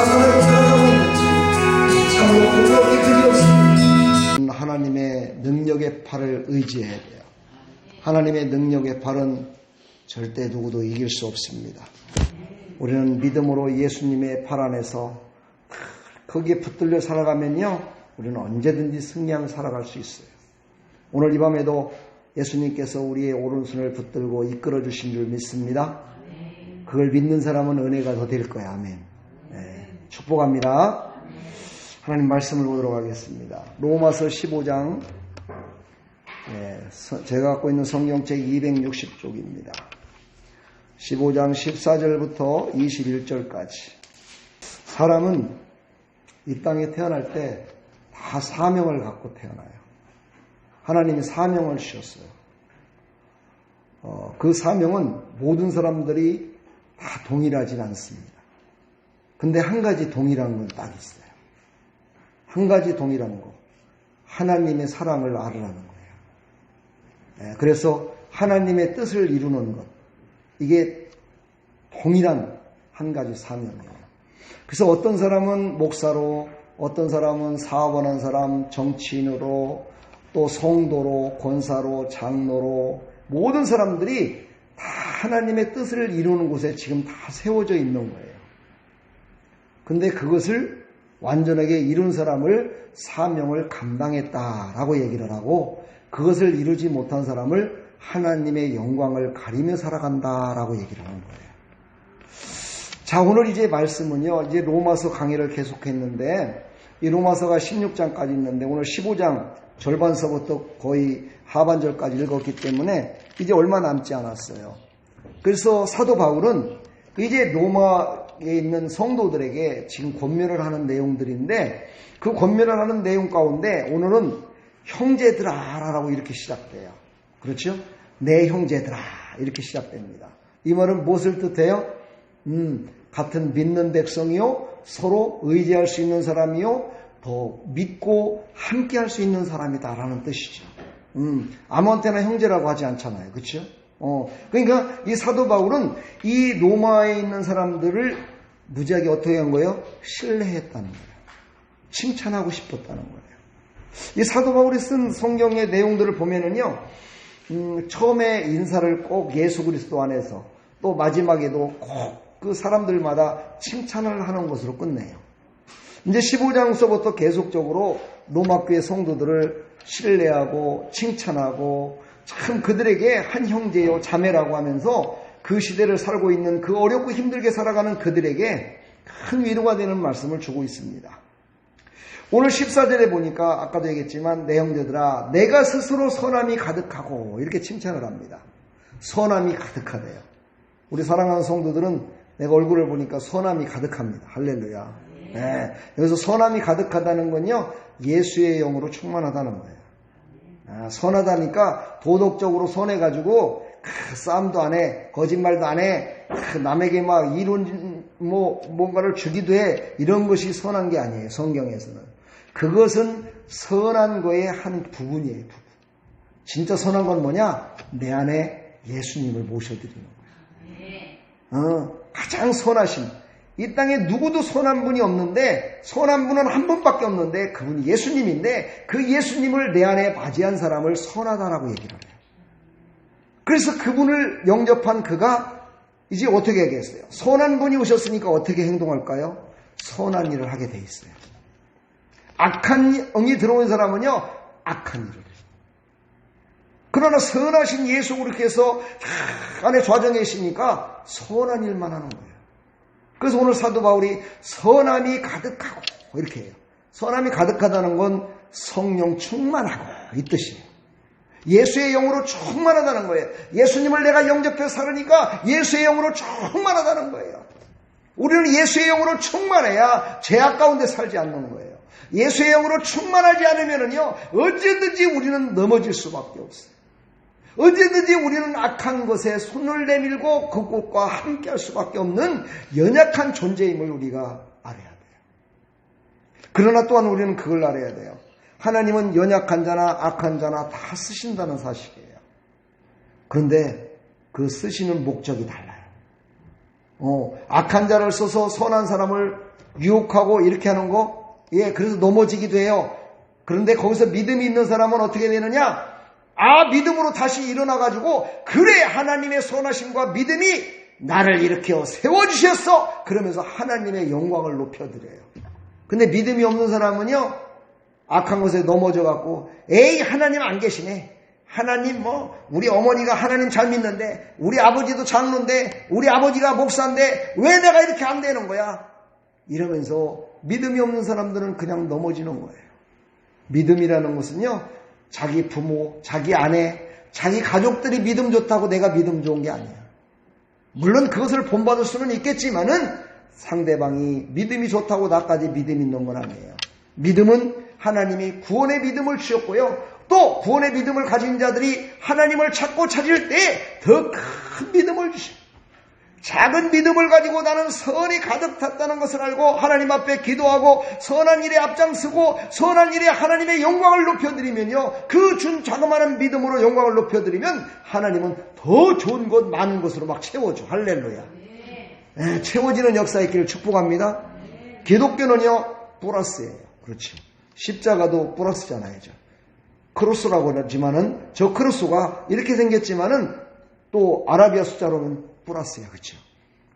자살을 살아가고 있는지 참으로 공격이 그리웠습니다. 하나님의 능력의 팔을 의지해야 돼요. 하나님의 능력의 팔은 절대 누구도 이길 수 없습니다. 우리는 믿음으로 예수님의 팔 안에서 거기에 붙들려 살아가면요, 우리는 언제든지 승리하며 살아갈 수 있어요. 오늘 이 밤에도 예수님께서 우리의 오른손을 붙들고 이끌어 주신 줄 믿습니다. 그걸 믿는 사람은 은혜가 더 될 거야. 아멘. 네, 축복합니다. 하나님 말씀을 보도록 하겠습니다. 로마서 15장, 제가 갖고 있는 성경책 260쪽입니다. 15장 14절부터 21절까지. 사람은 이 땅에 태어날 때 다 사명을 갖고 태어나요. 하나님이 사명을 주셨어요. 그 사명은 모든 사람들이 다 동일하진 않습니다. 근데 한 가지 동일한 건 딱 있어요. 한 가지 동일한 거. 하나님의 사랑을 알으라는 거예요. 그래서 하나님의 뜻을 이루는 것. 이게 동일한 한 가지 사명이에요. 그래서 어떤 사람은 목사로, 어떤 사람은 사업하는 사람, 정치인으로, 또 성도로, 권사로, 장로로, 모든 사람들이 다 하나님의 뜻을 이루는 곳에 지금 다 세워져 있는 거예요. 근데 그것을 완전하게 이룬 사람을 사명을 감당했다라고 얘기를 하고, 그것을 이루지 못한 사람을 하나님의 영광을 가리며 살아간다라고 얘기를 하는 거예요. 자, 오늘 이제 말씀은요, 이제 로마서 강의를 계속했는데, 이 로마서가 16장까지 있는데, 오늘 15장 절반서부터 거의 하반절까지 읽었기 때문에 이제 얼마 남지 않았어요. 그래서 사도 바울은 이제 로마에 있는 성도들에게 지금 권면을 하는 내용들인데, 그 권면을 하는 내용 가운데 오늘은 형제들아라고 이렇게 시작돼요. 그렇죠? 내 형제들아 이렇게 시작됩니다. 이 말은 무엇을 뜻해요? 같은 믿는 백성이요, 서로 의지할 수 있는 사람이요, 더 믿고 함께 할 수 있는 사람이다라는 뜻이죠. 아무한테나 형제라고 하지 않잖아요. 그렇죠? 그러니까 이 사도 바울은 이 로마에 있는 사람들을 무지하게 어떻게 한 거예요? 신뢰했다는 거예요. 칭찬하고 싶었다는 거예요. 이 사도 바울이 쓴 성경의 내용들을 보면은요, 처음에 인사를 꼭 예수 그리스도 안에서, 또 마지막에도 꼭 그 사람들마다 칭찬을 하는 것으로 끝내요. 이제 15장서부터 계속적으로 로마 교회 성도들을 신뢰하고 칭찬하고 참 그들에게 한 형제요 자매라고 하면서 그 시대를 살고 있는, 그 어렵고 힘들게 살아가는 그들에게 큰 위로가 되는 말씀을 주고 있습니다. 오늘 14절에 보니까 아까도 얘기했지만 내 형제들아 내가 스스로 선함이 가득하고 이렇게 칭찬을 합니다. 선함이 가득하대요. 우리 사랑하는 성도들은 내가 얼굴을 보니까 선함이 가득합니다. 할렐루야. 네. 여기서 선함이 가득하다는 건요, 예수의 영으로 충만하다는 거예요. 선하다니까 도덕적으로 선해가지고 싸움도 안 해, 거짓말도 안 해, 남에게 막 이론 뭔가를 주기도 해, 이런 것이 선한 게 아니에요. 성경에서는 그것은 선한 거의 한 부분이에요. 부분. 진짜 선한 건 뭐냐? 내 안에 예수님을 모셔드리는 거예요. 가장 선하신, 이 땅에 누구도 선한 분이 없는데, 선한 분은 한 분밖에 없는데 그분이 예수님인데, 그 예수님을 내 안에 맞이한 사람을 선하다라고 얘기를 해요. 그래서 그분을 영접한 그가 이제 어떻게 하겠어요? 선한 분이 오셨으니까 어떻게 행동할까요? 선한 일을 하게 돼 있어요. 악한 영이 들어온 사람은요, 악한 일을 해요. 그러나 선하신 예수 그리스도께서 안에 좌정해 계시니까 선한 일만 하는 거예요. 그래서 오늘 사도 바울이 선함이 가득하고 이렇게 해요. 선함이 가득하다는 건 성령 충만하고 이 뜻이에요. 예수의 영으로 충만하다는 거예요. 예수님을 내가 영접해 살으니까 예수의 영으로 충만하다는 거예요. 우리는 예수의 영으로 충만해야 죄악 가운데 살지 않는 거예요. 예수의 영으로 충만하지 않으면요, 언제든지 우리는 넘어질 수밖에 없어요. 언제든지 우리는 악한 것에 손을 내밀고 그것과 함께할 수밖에 없는 연약한 존재임을 우리가 알아야 돼요. 그러나 또한 우리는 그걸 알아야 돼요. 하나님은 연약한 자나 악한 자나 다 쓰신다는 사실이에요. 그런데 그 쓰시는 목적이 달라요. 악한 자를 써서 선한 사람을 유혹하고 이렇게 하는 거, 예, 그래서 넘어지기도 해요. 그런데 거기서 믿음이 있는 사람은 어떻게 되느냐? 믿음으로 다시 일어나가지고, 그래, 하나님의 선하심과 믿음이 나를 일으켜 세워주셨어! 그러면서 하나님의 영광을 높여드려요. 근데 믿음이 없는 사람은요, 악한 것에 넘어져갖고, 에이, 하나님 안 계시네. 하나님 우리 어머니가 하나님 잘 믿는데, 우리 아버지도 장로인데, 우리 아버지가 목사인데, 왜 내가 이렇게 안 되는 거야? 이러면서 믿음이 없는 사람들은 그냥 넘어지는 거예요. 믿음이라는 것은요, 자기 부모, 자기 아내, 자기 가족들이 믿음 좋다고 내가 믿음 좋은 게 아니야. 물론 그것을 본받을 수는 있겠지만은 상대방이 믿음이 좋다고 나까지 믿음 있는 건 아니에요. 믿음은 하나님이 구원의 믿음을 주셨고요. 또 구원의 믿음을 가진 자들이 하나님을 찾고 찾을 때 더 큰 믿음을 주셔요. 작은 믿음을 가지고 나는 선이 가득 찼다는 것을 알고 하나님 앞에 기도하고 선한 일에 앞장서고 선한 일에 하나님의 영광을 높여드리면요, 그 준 자그마한 믿음으로 영광을 높여드리면 하나님은 더 좋은 것 많은 것으로 막 채워줘. 할렐루야. 네, 채워지는 역사 있기를 축복합니다. 기독교는요 플러스예요. 그렇죠. 십자가도 플러스잖아요. 크로스라고 하지만은 저 크로스가 이렇게 생겼지만은 또 아라비아 숫자로는 플러스야. 그렇죠.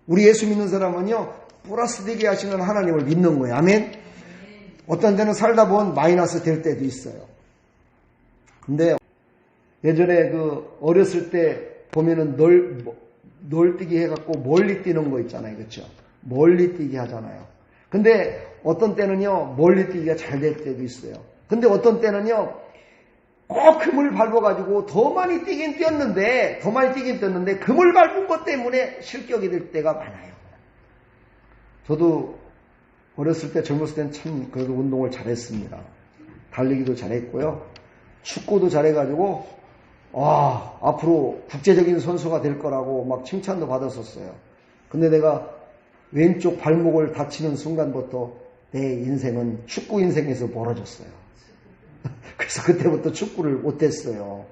우리 예수 믿는 사람은요 플러스 되게 하시는 하나님을 믿는 거예요. 아멘. 어떤 데는 살다 보면 마이너스 될 때도 있어요. 근데 예전에 어렸을 때 보면은 널뛰기 해갖고 멀리 뛰는 거 있잖아요. 그렇죠. 멀리 뛰기 하잖아요. 근데 어떤 때는요 멀리 뛰기가 잘 될 때도 있어요. 근데 어떤 때는요 꼭 금을 밟아가지고 더 많이 뛰긴 뛰었는데 금을 밟은 것 때문에 실격이 될 때가 많아요. 저도 어렸을 때 젊었을 때는 참 그래도 운동을 잘했습니다. 달리기도 잘했고요. 축구도 잘해가지고 앞으로 국제적인 선수가 될 거라고 막 칭찬도 받았었어요. 근데 내가 왼쪽 발목을 다치는 순간부터 내 인생은 축구 인생에서 멀어졌어요. 그래서 그때부터 축구를 못했어요.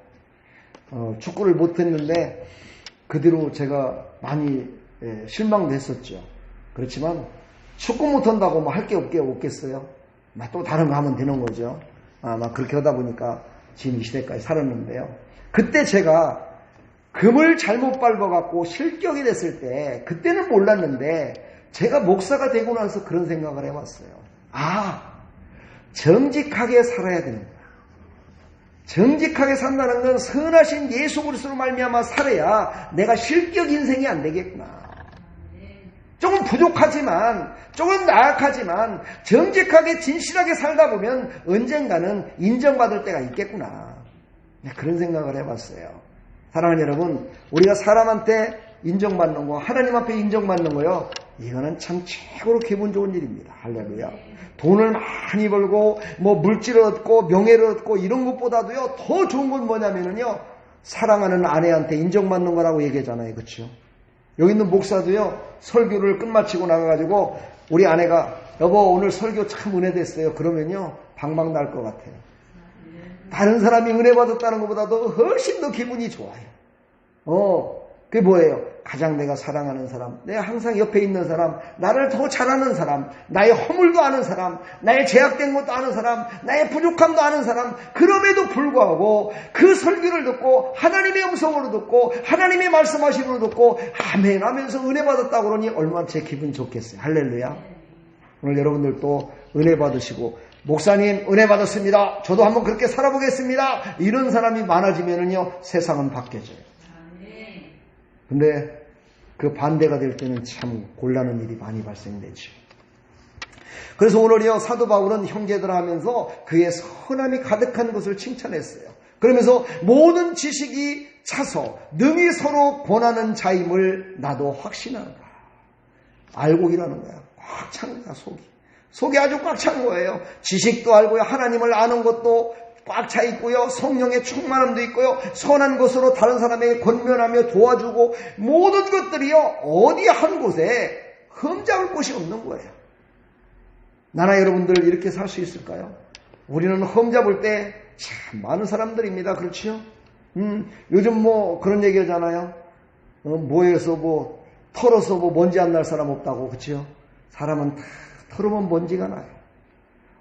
축구를 못했는데 그 뒤로 제가 많이 실망도 했었죠. 그렇지만 축구 못한다고 뭐 할 게 없겠어요. 또 다른 거 하면 되는 거죠. 막 그렇게 하다 보니까 지금 이 시대까지 살았는데요. 그때 제가 금을 잘못 밟아갖고 실격이 됐을 때 그때는 몰랐는데 제가 목사가 되고 나서 그런 생각을 해봤어요. 정직하게 살아야 되는 거야. 정직하게 산다는 건 선하신 예수 그리스도로 말미암아 살아야 내가 실격 인생이 안 되겠구나. 조금 부족하지만 조금 나약하지만 정직하게 진실하게 살다 보면 언젠가는 인정받을 때가 있겠구나. 그런 생각을 해봤어요. 사랑하는 여러분, 우리가 사람한테 인정받는 거, 하나님 앞에 인정받는 거요, 이거는 참 최고로 기분 좋은 일입니다. 할렐루야. 돈을 많이 벌고 물질을 얻고 명예를 얻고 이런 것보다도요 더 좋은 건 뭐냐면은요, 사랑하는 아내한테 인정받는 거라고 얘기하잖아요. 그렇죠? 여기 있는 목사도요 설교를 끝마치고 나가가지고 우리 아내가 여보 오늘 설교 참 은혜 됐어요. 그러면요 방방 날 것 같아요. 다른 사람이 은혜 받았다는 것보다도 훨씬 더 기분이 좋아요. 그게 뭐예요? 가장 내가 사랑하는 사람, 내가 항상 옆에 있는 사람, 나를 더 잘하는 사람, 나의 허물도 아는 사람, 나의 제약된 것도 아는 사람, 나의 부족함도 아는 사람, 그럼에도 불구하고 그 설교를 듣고 하나님의 음성으로 듣고 하나님의 말씀하심으로 듣고 아멘 하면서 은혜 받았다고 그러니 얼마나 제 기분이 좋겠어요. 할렐루야. 오늘 여러분들도 은혜 받으시고, 목사님 은혜 받았습니다, 저도 한번 그렇게 살아보겠습니다, 이런 사람이 많아지면은요 세상은 바뀌어져요. 근데 그 반대가 될 때는 참 곤란한 일이 많이 발생되죠. 그래서 오늘이요 사도 바울은 형제들아 하면서 그의 선함이 가득한 것을 칭찬했어요. 그러면서 모든 지식이 차서 능히 서로 권하는 자임을 나도 확신한다. 알고 일하는 거야. 꽉 찬 거야. 속이 아주 꽉 찬 거예요. 지식도 알고요, 하나님을 아는 것도 꽉 차 있고요, 성령의 충만함도 있고요, 선한 것으로 다른 사람에게 권면하며 도와주고, 모든 것들이요 어디 한 곳에 흠잡을 곳이 없는 거예요. 나나 여러분들 이렇게 살 수 있을까요? 우리는 흠잡을 때 참 많은 사람들입니다. 그렇지요? 요즘 그런 얘기 하잖아요. 모여서 털어서 먼지 안 날 사람 없다고. 그렇지요? 사람은 다 털으면 먼지가 나요.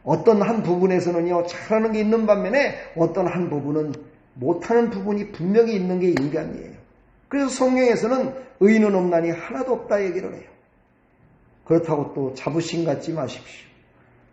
어떤 한 부분에서는요, 잘하는 게 있는 반면에 어떤 한 부분은 못하는 부분이 분명히 있는 게 인간이에요. 그래서 성경에서는 의인은 없나니 하나도 없다 얘기를 해요. 그렇다고 또 자부심 갖지 마십시오.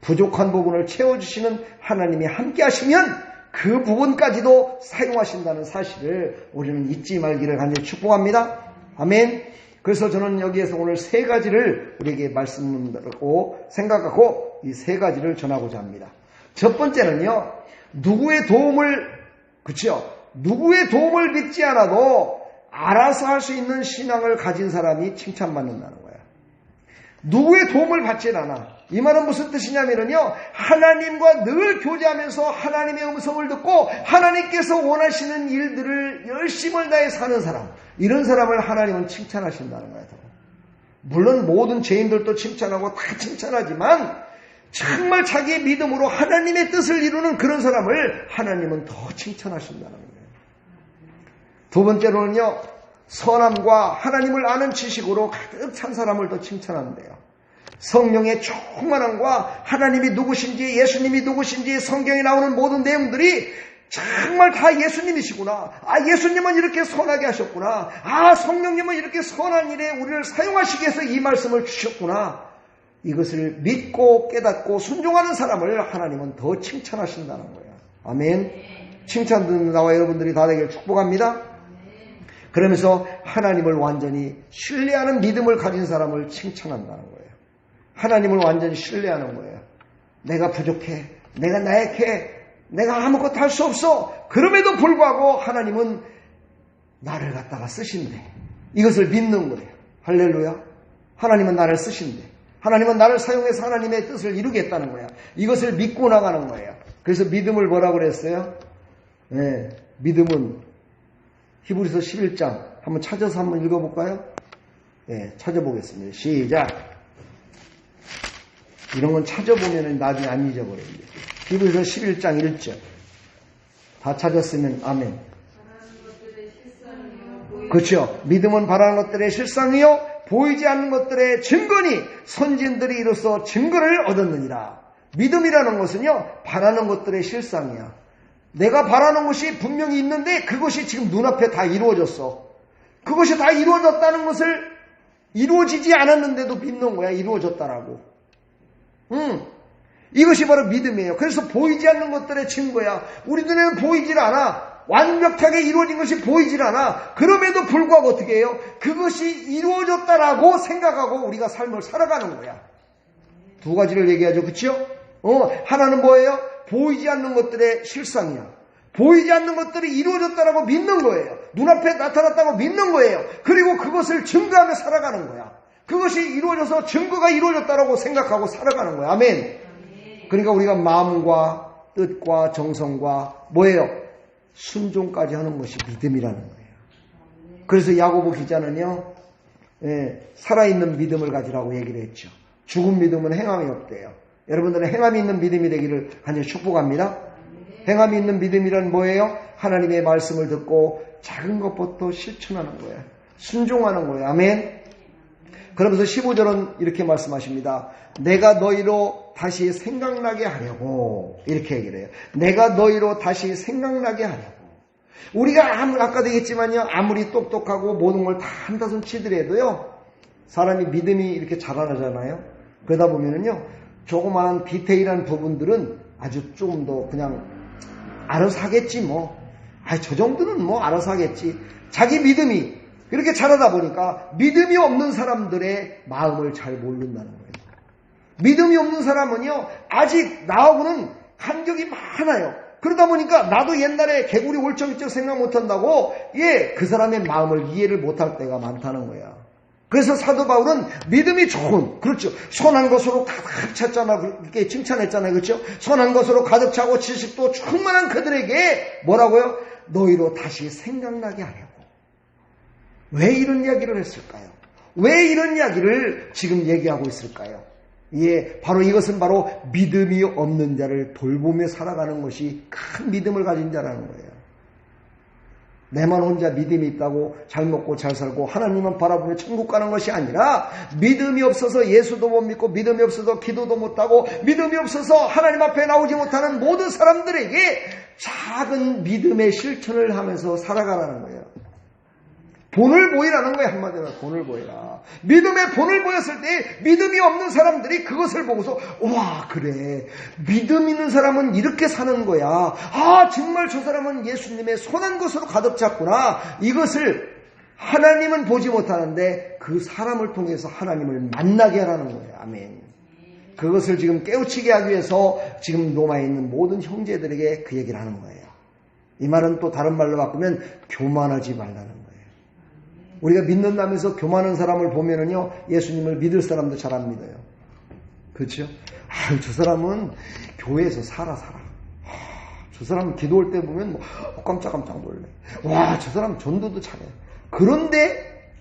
부족한 부분을 채워주시는 하나님이 함께 하시면 그 부분까지도 사용하신다는 사실을 우리는 잊지 말기를 간절히 축복합니다. 아멘. 그래서 저는 여기에서 오늘 세 가지를 우리에게 말씀하고 생각하고 이 세 가지를 전하고자 합니다. 첫 번째는요, 누구의 도움을 믿지 않아도 알아서 할 수 있는 신앙을 가진 사람이 칭찬받는다는 거예요. 누구의 도움을 받지 않아. 이 말은 무슨 뜻이냐면요, 하나님과 늘 교제하면서 하나님의 음성을 듣고 하나님께서 원하시는 일들을 열심을 다해 사는 사람, 이런 사람을 하나님은 칭찬하신다는 거예요. 물론 모든 죄인들도 칭찬하고 다 칭찬하지만 정말 자기의 믿음으로 하나님의 뜻을 이루는 그런 사람을 하나님은 더 칭찬하신다는 거예요. 두 번째로는요, 선함과 하나님을 아는 지식으로 가득 찬 사람을 더 칭찬한대요. 성령의 충만함과 하나님이 누구신지, 예수님이 누구신지, 성경에 나오는 모든 내용들이 정말 다 예수님이시구나. 예수님은 이렇게 선하게 하셨구나. 성령님은 이렇게 선한 일에 우리를 사용하시기 위해서 이 말씀을 주셨구나. 이것을 믿고 깨닫고 순종하는 사람을 하나님은 더 칭찬하신다는 거예요. 아멘. 칭찬 듣는 나와 여러분들이 다 되길 축복합니다. 그러면서 하나님을 완전히 신뢰하는 믿음을 가진 사람을 칭찬한다는 거예요. 하나님을 완전히 신뢰하는 거예요. 내가 부족해, 내가 나약해, 내가 아무것도 할 수 없어. 그럼에도 불구하고 하나님은 나를 갖다가 쓰신대. 이것을 믿는 거예요. 할렐루야. 하나님은 나를 쓰신대. 하나님은 나를 사용해서 하나님의 뜻을 이루겠다는 거야. 이것을 믿고 나가는 거예요. 그래서 믿음을 뭐라고 그랬어요? 네, 믿음은 히브리서 11장 한번 찾아서 한번 읽어볼까요? 네, 찾아보겠습니다. 시작. 이런 건 찾아보면 나중에 안 잊어버립니다. 히브리서 11장 1절. 다 찾았으면 아멘. 그렇죠. 믿음은 바라는 것들의 실상이요 보이지 않는 것들의 증거니 선진들이 이로써 증거를 얻었느니라. 믿음이라는 것은요, 바라는 것들의 실상이야. 내가 바라는 것이 분명히 있는데 그것이 지금 눈앞에 다 이루어졌어. 그것이 다 이루어졌다는 것을 이루어지지 않았는데도 믿는 거야. 이루어졌다라고. 이것이 바로 믿음이에요. 그래서 보이지 않는 것들의 증거야. 우리 눈에는 보이질 않아. 완벽하게 이루어진 것이 보이질 않아. 그럼에도 불구하고 어떻게 해요? 그것이 이루어졌다라고 생각하고 우리가 삶을 살아가는 거야. 두 가지를 얘기하죠. 그렇죠? 하나는 뭐예요? 보이지 않는 것들의 실상이야. 보이지 않는 것들이 이루어졌다라고 믿는 거예요. 눈앞에 나타났다고 믿는 거예요. 그리고 그것을 증거하며 살아가는 거야. 그것이 이루어져서 증거가 이루어졌다라고 생각하고 살아가는 거야. 아멘. 그러니까 우리가 마음과 뜻과 정성과 뭐예요? 순종까지 하는 것이 믿음이라는 거예요. 그래서 야고보 기자는요, 살아있는 믿음을 가지라고 얘기를 했죠. 죽은 믿음은 행함이 없대요. 여러분들은 행함이 있는 믿음이 되기를 간절히 축복합니다. 행함이 있는 믿음이란 뭐예요? 하나님의 말씀을 듣고 작은 것부터 실천하는 거예요. 순종하는 거예요. 아멘. 그러면서 15절은 이렇게 말씀하십니다. 내가 너희로 다시 생각나게 하려고, 이렇게 얘기를 해요. 내가 너희로 다시 생각나게 하려고. 우리가 아까도 얘기했지만요, 아무리 똑똑하고 모든 걸 다 한다손 치더라도요, 사람이 믿음이 이렇게 자라나잖아요. 그러다 보면은요, 조그마한 디테일한 부분들은 아주 조금 더 그냥 알아서 하겠지 뭐. 저 정도는 뭐 알아서 하겠지. 자기 믿음이 그렇게 자라다 보니까 믿음이 없는 사람들의 마음을 잘 모른다는 거예요. 믿음이 없는 사람은요, 아직 나하고는 간격이 많아요. 그러다 보니까 나도 옛날에 개구리 올적이적 생각 못한다고 그 사람의 마음을 이해를 못할 때가 많다는 거야. 그래서 사도 바울은 믿음이 좋은, 그렇죠, 선한 것으로 가득 찼잖아. 그렇게 칭찬했잖아요. 그렇죠? 선한 것으로 가득 차고 지식도 충만한 그들에게 뭐라고요? 너희로 다시 생각나게 하려고. 왜 이런 이야기를 했을까요? 왜 이런 이야기를 지금 얘기하고 있을까요? 바로 이것은 바로 믿음이 없는 자를 돌보며 살아가는 것이 큰 믿음을 가진 자라는 거예요. 내만 혼자 믿음이 있다고 잘 먹고 잘 살고 하나님만 바라보며 천국 가는 것이 아니라 믿음이 없어서 예수도 못 믿고 믿음이 없어서 기도도 못하고 믿음이 없어서 하나님 앞에 나오지 못하는 모든 사람들에게 작은 믿음의 실천을 하면서 살아가라는 거예요. 본을 보이라는 거예요. 한마디로 본을 보이라. 믿음의 본을 보였을 때 믿음이 없는 사람들이 그것을 보고서 와 그래 믿음 있는 사람은 이렇게 사는 거야. 아 정말 저 사람은 예수님의 선한 것으로 가득 찼구나. 이것을 하나님은 보지 못하는데 그 사람을 통해서 하나님을 만나게 하라는 거예요. 아멘. 그것을 지금 깨우치게 하기 위해서 지금 로마에 있는 모든 형제들에게 그 얘기를 하는 거예요. 이 말은 또 다른 말로 바꾸면 교만하지 말라는 거예요. 우리가 믿는다면서 교만한 사람을 보면은요, 예수님을 믿을 사람도 잘 안 믿어요. 그렇죠? 아유, 저 사람은 교회에서 살아. 저 사람 기도할 때 보면 뭐 깜짝깜짝 놀래. 와, 저 사람 전도도 잘해. 그런데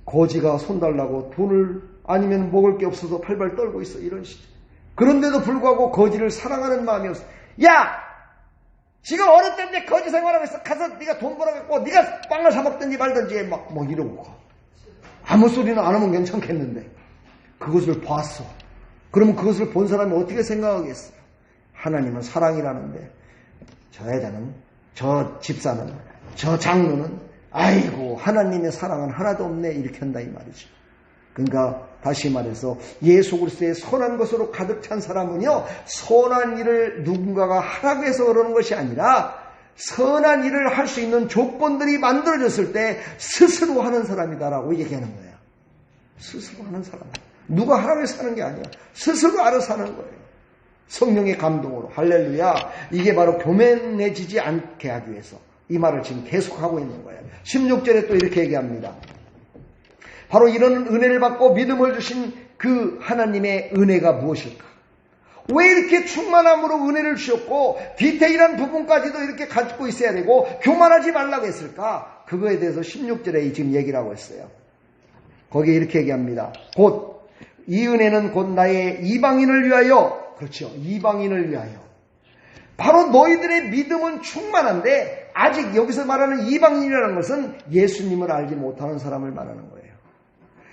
거지가 손 달라고 돈을 아니면 먹을 게 없어서 팔발 떨고 있어. 이런 식이죠. 그런데도 불구하고 거지를 사랑하는 마음이 없어. 야! 지금 어느 때인데 거지 생활하고 있어. 가서 네가 돈 벌어갖고 네가 빵을 사 먹든지 말든지 막 이러고 가. 아무 소리는 안 하면 괜찮겠는데 그것을 봤어. 그러면 그것을 본 사람이 어떻게 생각하겠어요? 하나님은 사랑이라는데 저 여자는, 저 집사는, 저 장로는 아이고 하나님의 사랑은 하나도 없네 이렇게 한다 이 말이죠. 그러니까 다시 말해서 예수 그리스도의 선한 것으로 가득 찬 사람은요, 선한 일을 누군가가 하라고 해서 그러는 것이 아니라 선한 일을 할 수 있는 조건들이 만들어졌을 때 스스로 하는 사람이다라고 얘기하는 거예요. 스스로 하는 사람. 누가 하라고 해서 하는 게 아니야. 스스로 알아서 하는 거예요. 성령의 감동으로. 할렐루야. 이게 바로 교만해지지 않게 하기 위해서 이 말을 지금 계속하고 있는 거예요. 16절에 또 이렇게 얘기합니다. 바로 이런 은혜를 받고 믿음을 주신 그 하나님의 은혜가 무엇일까? 왜 이렇게 충만함으로 은혜를 주셨고 디테일한 부분까지도 이렇게 가지고 있어야 되고 교만하지 말라고 했을까? 그거에 대해서 16절에 지금 얘기를 하고 있어요. 거기에 이렇게 얘기합니다. 곧 이 은혜는 곧 나의 이방인을 위하여, 그렇죠, 이방인을 위하여. 바로 너희들의 믿음은 충만한데 아직 여기서 말하는 이방인이라는 것은 예수님을 알지 못하는 사람을 말하는 거예요.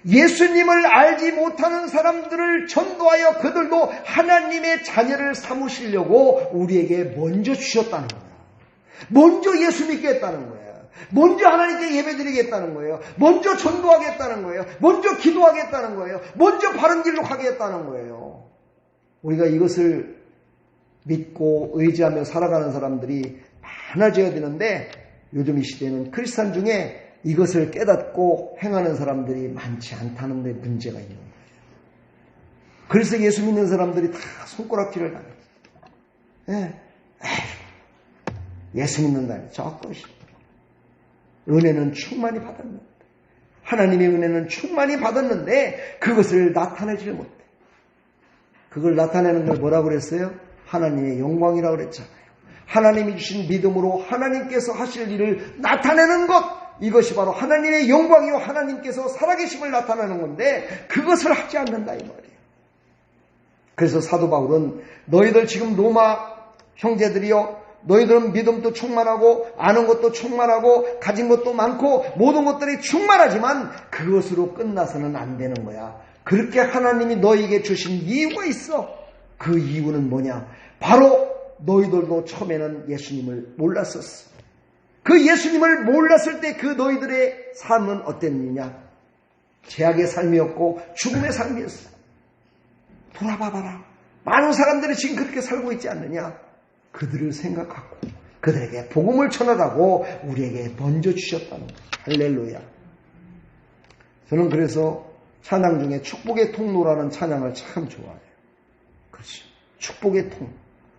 예수님을 알지 못하는 사람들을 전도하여 그들도 하나님의 자녀를 삼으시려고 우리에게 먼저 주셨다는 거예요. 먼저 예수 믿게 했다는 거예요. 먼저 하나님께 예배드리겠다는 거예요. 먼저 전도하겠다는 거예요. 먼저 기도하겠다는 거예요. 먼저 바른 길로 가겠다는 거예요. 우리가 이것을 믿고 의지하며 살아가는 사람들이 많아져야 되는데 요즘 이 시대는 크리스찬 중에 이것을 깨닫고 행하는 사람들이 많지 않다는 데 문제가 있는 거예요. 그래서 예수 믿는 사람들이 다 손가락질을 당해요. 예. 예수 믿는다니 저것이. 은혜는 충만히 받았는데, 하나님의 은혜는 충만히 받았는데 그것을 나타내지 못해. 그걸 나타내는 걸 뭐라고 그랬어요? 하나님의 영광이라고 그랬잖아요. 하나님이 주신 믿음으로 하나님께서 하실 일을 나타내는 것, 이것이 바로 하나님의 영광이요 하나님께서 살아계심을 나타내는 건데 그것을 하지 않는다 이 말이에요. 그래서 사도 바울은 너희들 지금 로마 형제들이요, 너희들은 믿음도 충만하고 아는 것도 충만하고 가진 것도 많고 모든 것들이 충만하지만 그것으로 끝나서는 안 되는 거야. 그렇게 하나님이 너희에게 주신 이유가 있어. 그 이유는 뭐냐? 바로 너희들도 처음에는 예수님을 몰랐었어. 그 예수님을 몰랐을 때 그 너희들의 삶은 어땠느냐? 죄악의 삶이었고 죽음의 삶이었어. 돌아봐봐라. 많은 사람들이 지금 그렇게 살고 있지 않느냐? 그들을 생각하고 그들에게 복음을 전하라고 우리에게 먼저 주셨다는 거예요. 할렐루야. 저는 그래서 찬양 중에 축복의 통로라는 찬양을 참 좋아해요. 그렇죠. 축복의 통로.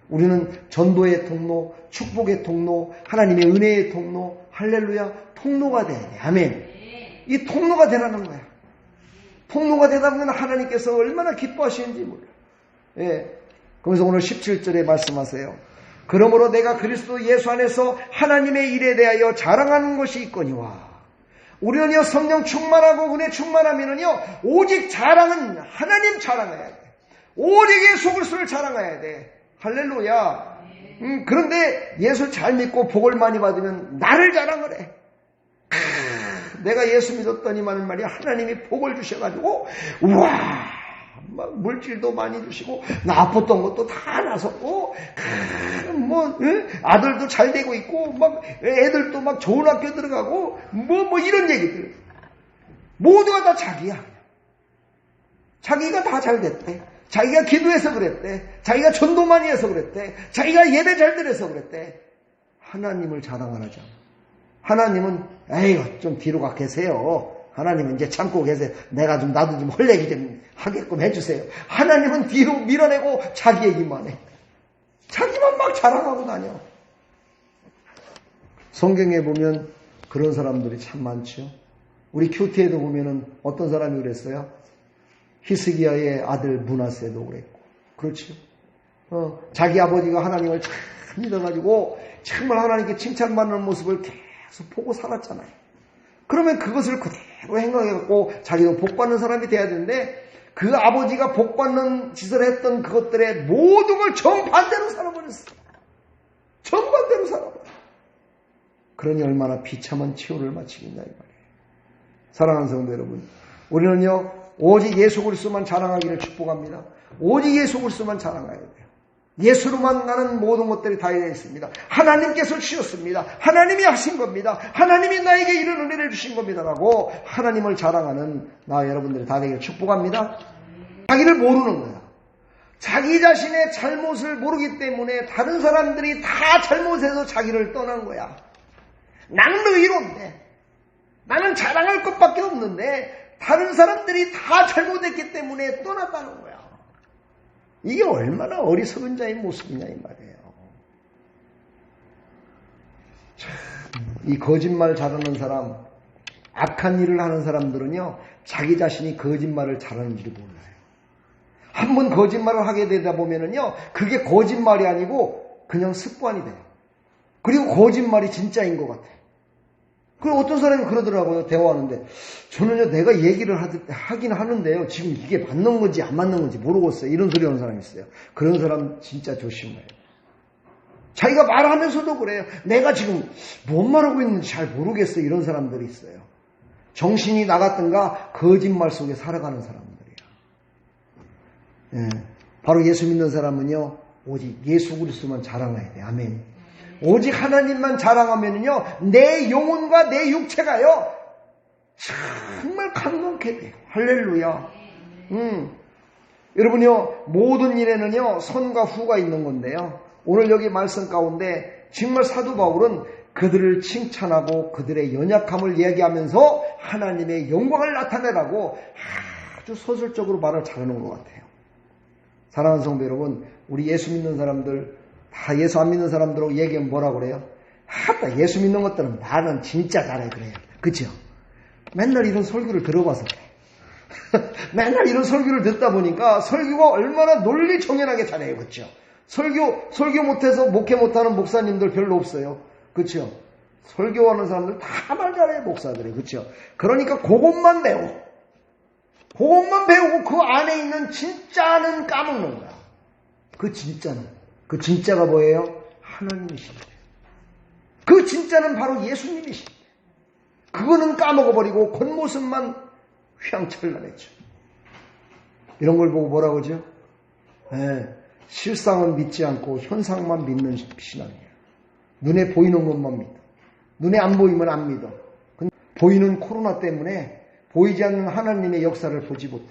우리는 전도의 통로, 축복의 통로, 하나님의 은혜의 통로, 할렐루야, 통로가 돼야 돼. 아멘. 이 통로가 되라는 거야. 통로가 되다 보면 하나님께서 얼마나 기뻐하시는지 몰라. 예. 그래서 오늘 17절에 말씀하세요. 그러므로 내가 그리스도 예수 안에서 하나님의 일에 대하여 자랑하는 것이 있거니와. 우리는요, 성령 충만하고 은혜 충만하면은요, 오직 자랑은 하나님 자랑해야 돼. 오직 예수 그리스도를 자랑해야 돼. 할렐루야. 그런데 예수 잘 믿고 복을 많이 받으면 나를 자랑을 해. 내가 예수 믿었더니만 말이야 하나님이 복을 주셔가지고 우와 막 물질도 많이 주시고 나 아팠던 것도 다 나섰고 아들도 잘 되고 있고 막 애들도 막 좋은 학교 들어가고 뭐 이런 얘기들 모두가 다 자기야. 자기가 다 잘 됐대. 자기가 기도해서 그랬대. 자기가 전도 많이 해서 그랬대. 자기가 예배 잘 드려서 그랬대. 하나님을 자랑 안 하잖아. 하나님은 에이 좀 뒤로 가 계세요. 하나님은 이제 참고 계세요. 나도 좀 헐레기 좀 하게끔 해주세요. 하나님은 뒤로 밀어내고 자기 얘기만 해. 자기만 막 자랑하고 다녀. 성경에 보면 그런 사람들이 참 많죠. 우리 큐티에도 보면은 어떤 사람이 그랬어요? 히스기야의 아들 므낫세도 그랬고, 그렇죠. 자기 아버지가 하나님을 참 믿어가지고 정말 하나님께 칭찬받는 모습을 계속 보고 살았잖아요. 그러면 그것을 그대로 행동해갖고 자기도 복받는 사람이 돼야 되는데 그 아버지가 복받는 짓을 했던 그것들의 모든 걸 정반대로 살아버렸어요. 정반대로 살아버렸어요. 그러니 얼마나 비참한 치유를 마치겠냐 이 말이에요. 사랑하는 성도 여러분, 우리는요 오직 예수 그리스도만 자랑하기를 축복합니다. 오직 예수 그리스도만 자랑해야 돼요. 예수로만 나는 모든 것들이 다 되어 있습니다. 하나님께서 주셨습니다. 하나님이 하신 겁니다. 하나님이 나에게 이런 은혜를 주신 겁니다라고 하나님을 자랑하는 나 여러분들이 다 되기를 축복합니다. 자기를 모르는 거야. 자기 자신의 잘못을 모르기 때문에 다른 사람들이 다 잘못해서 자기를 떠난 거야. 나는 의로운데 나는 자랑할 것밖에 없는데 다른 사람들이 다 잘못했기 때문에 떠났다는 거야. 이게 얼마나 어리석은 자의 모습이냐 이 말이에요. 참, 이 거짓말 잘하는 사람, 악한 일을 하는 사람들은요 자기 자신이 거짓말을 잘하는지를 몰라요. 한번 거짓말을 하게 되다 보면은요 그게 거짓말이 아니고 그냥 습관이 돼요. 그리고 거짓말이 진짜인 것 같아요. 그리고 어떤 사람이 그러더라고요. 대화하는데 저는요 내가 얘기를 하긴 하는데요 지금 이게 맞는 건지 안 맞는 건지 모르겠어요. 이런 소리 하는 사람이 있어요. 그런 사람 진짜 조심해요. 자기가 말하면서도 그래요. 내가 지금 뭔 말하고 있는지 잘 모르겠어요. 이런 사람들이 있어요. 정신이 나갔던가 거짓말 속에 살아가는 사람들이야. 예, 바로 예수 믿는 사람은요 오직 예수 그리스도만 자랑해야 돼. 아멘. 오직 하나님만 자랑하면요 내 영혼과 내 육체가요 정말 감동케 돼요. 할렐루야. 여러분요 모든 일에는요 선과 후가 있는 건데요 오늘 여기 말씀 가운데 정말 사도 바울은 그들을 칭찬하고 그들의 연약함을 이야기하면서 하나님의 영광을 나타내라고 아주 서술적으로 말을 잘하는 것 같아요. 사랑하는 성도 여러분, 우리 예수 믿는 사람들 다 예수 안 믿는 사람들하고 얘기하면 뭐라고 그래요? 하다 예수 믿는 것들은 나는 진짜 잘해 그래요. 그렇죠? 맨날 이런 설교를 들어봐서 그래. 맨날 이런 설교를 듣다 보니까 설교가 얼마나 논리정연하게 잘해요. 그렇죠? 설교 못해서 목회 못하는 목사님들 별로 없어요. 그렇죠? 설교하는 사람들 다 말 잘해요. 목사들이. 그렇죠? 그러니까 그것만 배워. 그것만 배우고 그 안에 있는 진짜는 까먹는 거야. 그 진짜는. 그 진짜가 뭐예요? 하나님이십니다. 그 진짜는 바로 예수님이십니다. 그거는 까먹어버리고 겉모습만 휘황찬란했죠. 이런 걸 보고 뭐라고 하죠? 실상은 믿지 않고 현상만 믿는 신앙이에요. 눈에 보이는 것만 믿어. 눈에 안 보이면 안 믿어. 근데 보이는 코로나 때문에 보이지 않는 하나님의 역사를 보지 못해.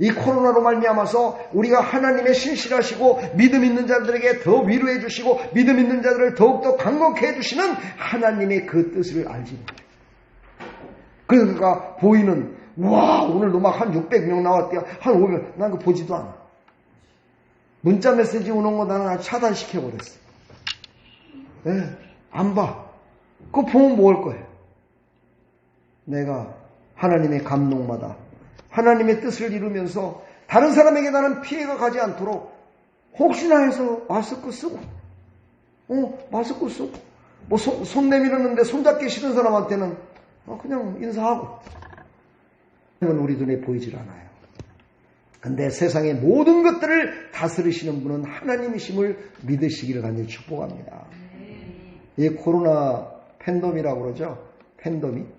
이 코로나로 말미암아서 우리가 하나님의 신실하시고 믿음 있는 자들에게 더 위로해 주시고 믿음 있는 자들을 더욱더 강건케 해주시는 하나님의 그 뜻을 알지 못해. 그러니까 보이는 와 오늘도 막 한 600명 나왔대요. 한 500명. 난 그거 보지도 않아. 문자 메시지 오는 거 나는 차단시켜버렸어. 안 봐. 그거 보면 뭐 할 거예요? 내가 하나님의 감동마다 하나님의 뜻을 이루면서 다른 사람에게 나는 피해가 가지 않도록 혹시나 해서 마스크 쓰고 마스크 쓰고 뭐 손 내밀었는데 손잡기 싫은 사람한테는 그냥 인사하고 이건 우리 눈에 보이질 않아요. 근데 세상의 모든 것들을 다스리시는 분은 하나님이심을 믿으시기를 간절히 축복합니다. 이 코로나 팬덤이라고 그러죠. 팬덤이라고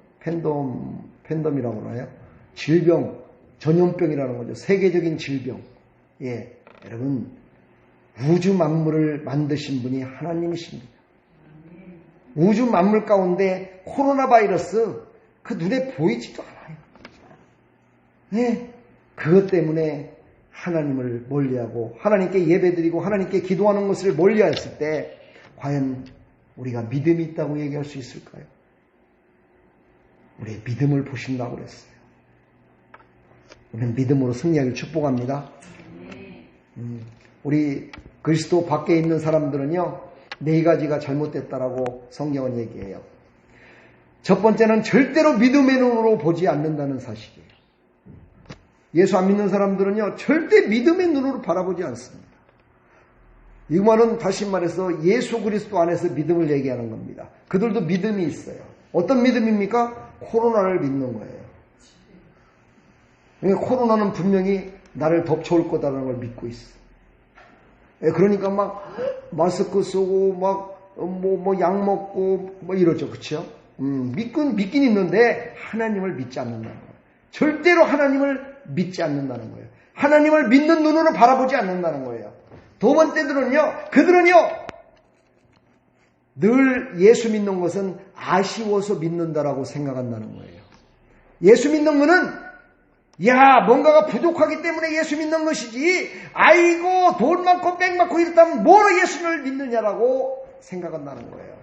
그러나요? 질병, 전염병이라는 거죠. 세계적인 질병. 예, 여러분 우주 만물을 만드신 분이 하나님이십니다. 우주 만물 가운데 코로나 바이러스 그 눈에 보이지도 않아요. 네, 그것 때문에 하나님을 멀리하고 하나님께 예배드리고 하나님께 기도하는 것을 멀리했을 때 과연 우리가 믿음이 있다고 얘기할 수 있을까요? 우리의 믿음을 보신다고 그랬어요. 우리는 믿음으로 승리하기를 축복합니다. 우리 그리스도 밖에 있는 사람들은요, 4가지가 잘못됐다라고 성경은 얘기해요. 첫 번째는 절대로 믿음의 눈으로 보지 않는다는 사실이에요. 예수 안 믿는 사람들은요, 절대 믿음의 눈으로 바라보지 않습니다. 이 말은 다시 말해서 예수 그리스도 안에서 믿음을 얘기하는 겁니다. 그들도 믿음이 있어요. 어떤 믿음입니까? 코로나를 믿는 거예요. 그러니까 코로나는 분명히 나를 덮쳐올 거다라는 걸 믿고 있어. 그러니까 막 마스크 쓰고 막 약 먹고 뭐 이러죠, 그렇죠? 믿긴 있는데 하나님을 믿지 않는다는 거예요. 절대로 하나님을 믿지 않는다는 거예요. 하나님을 믿는 눈으로 바라보지 않는다는 거예요. 두 번째들은요, 그들은요, 늘 예수 믿는 것은 아쉬워서 믿는다라고 생각한다는 거예요. 예수 믿는 거는 뭔가가 부족하기 때문에 예수 믿는 것이지, 아이고 돈 많고 빽 많고 이렇다면 뭐로 예수를 믿느냐라고 생각한다는 거예요.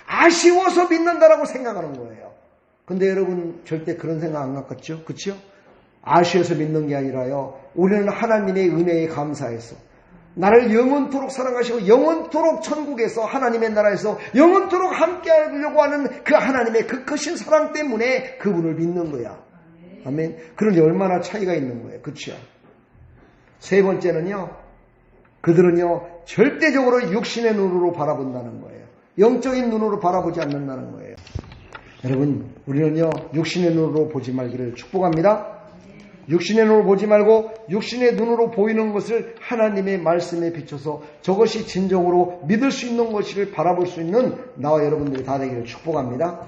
아쉬워서 믿는다라고 생각하는 거예요. 근데 여러분 절대 그런 생각 안 갖겠죠? 그렇죠? 아쉬워서 믿는 게 아니라요, 우리는 하나님의 은혜에 감사해서 나를 영원토록 사랑하시고 영원토록 천국에서 하나님의 나라에서 영원토록 함께 하려고 하는 그 하나님의 그 크신 사랑 때문에 그분을 믿는 거야. 아멘. 그런데 얼마나 차이가 있는 거예요. 그렇죠? 세 번째는요, 그들은요 절대적으로 육신의 눈으로 바라본다는 거예요. 영적인 눈으로 바라보지 않는다는 거예요. 여러분, 우리는요 육신의 눈으로 보지 말기를 축복합니다. 육신의 눈으로 보지 말고 육신의 눈으로 보이는 것을 하나님의 말씀에 비춰서 저것이 진정으로 믿을 수 있는 것을 바라볼 수 있는 나와 여러분들이 다 되기를 축복합니다.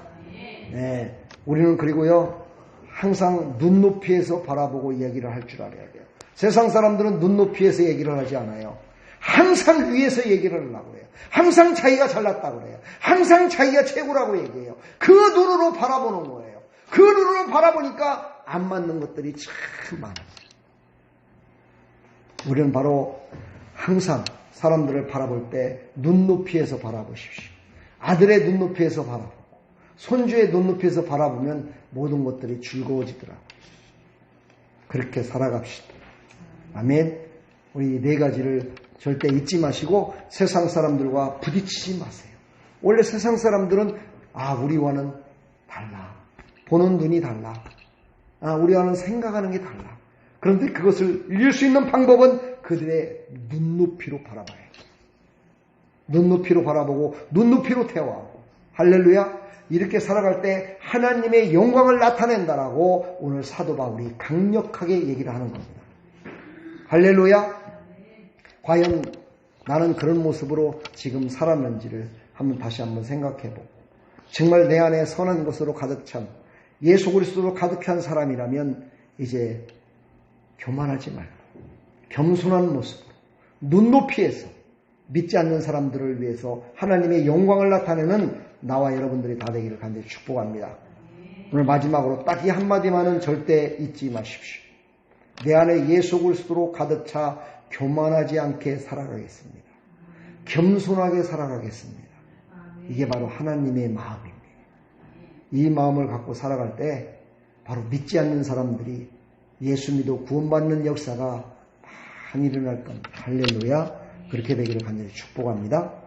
네, 우리는 그리고요 항상 눈높이에서 바라보고 얘기를 할 줄 알아야 돼요. 세상 사람들은 눈높이에서 얘기를 하지 않아요. 항상 위에서 얘기를 하려고 해요. 항상 자기가 잘났다고 그래요. 항상 자기가 최고라고 얘기해요. 그 눈으로 바라보는 거예요. 그 눈으로 바라보니까 안 맞는 것들이 참 많아요. 우리는 바로 항상 사람들을 바라볼 때 눈높이에서 바라보십시오. 아들의 눈높이에서 바라보고 손주의 눈높이에서 바라보면 모든 것들이 즐거워지더라고요. 그렇게 살아갑시다. 아멘. 우리 4가지를 절대 잊지 마시고 세상 사람들과 부딪히지 마세요. 원래 세상 사람들은 우리와는 달라. 보는 눈이 달라. 우리와는 생각하는 게 달라. 그런데 그것을 이길 수 있는 방법은 그들의 눈높이로 바라봐야 돼. 눈높이로 바라보고 눈높이로 대화하고. 할렐루야. 이렇게 살아갈 때 하나님의 영광을 나타낸다라고 오늘 사도 바울이 강력하게 얘기를 하는 겁니다. 할렐루야. 과연 나는 그런 모습으로 지금 살았는지를 다시 한번 생각해보고, 정말 내 안에 선한 것으로 가득 찬 예수 그리스도로 가득한 사람이라면 이제 교만하지 말고 겸손한 모습으로 눈높이에서 믿지 않는 사람들을 위해서 하나님의 영광을 나타내는 나와 여러분들이 다 되기를 간절히 축복합니다. 오늘 마지막으로 딱 이 한마디만은 절대 잊지 마십시오. 내 안에 예수 그리스도로 가득 차 교만하지 않게 살아가겠습니다. 겸손하게 살아가겠습니다. 이게 바로 하나님의 마음입니다. 이 마음을 갖고 살아갈 때 바로 믿지 않는 사람들이 예수 믿어 구원받는 역사가 많이 일어날 겁니다. 할렐루야. 그렇게 되기를 간절히 축복합니다.